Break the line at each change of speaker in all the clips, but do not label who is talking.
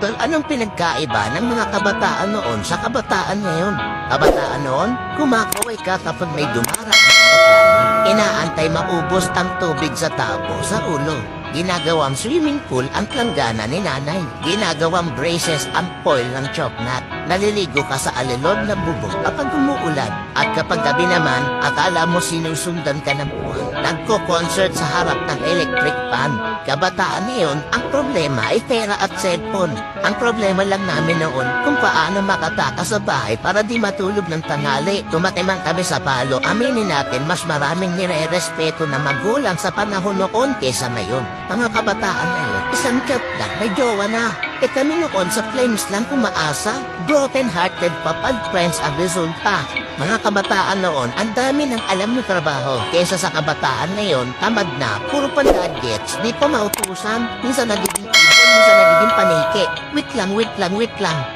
Idol, anong pinagkaiba ng mga kabataan noon sa kabataan ngayon? Kabataan noon, kumakaway ka kapag may dumarang na aeroplano. Inaantay maubos ang tubig sa tabo sa ulo. Ginagawang swimming pool ang planggana ni nanay. Ginagawang braces ang foil ng choknat. Naliligo ka sa alilod na bubong kapag umuulan. At kapag gabi naman, akala mo sinusundan ka ng buwan. Nagko-concert sa harap ng electric fan. Kabataan ngayon, ang problema ay pera at cellphone. Ang problema lang namin noon kung paano makatakas sa bahay para di matulog ng tanghali. Tumatimang kami sa palo. Aminin natin, mas maraming nire-respeto na magulang sa panahon noon kesa ngayon. Mga kabataan ngayon, isang chat lang, may jowa na. E kami noon sa flames lang umaasa. Broken-hearted pa pag friends ang resulta. Mga kabataan noon, ang dami ng alam ng trabaho. Kesa sa kabataan ngayon, tamad na, puro pan-gadgets, di pa mautusan. Minsan nagiging ibon, minsan nagiging paniki. Wait lang.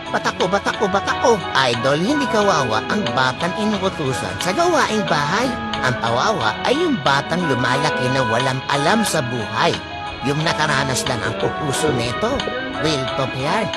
Batako. Idol, hindi kawawa ang batang inuutusan sa gawaing bahay. Ang kawawa ay yung batang lumalaki na walang alam sa buhay. Yung nakaranas lang ang pupuso neto. Real talk yan.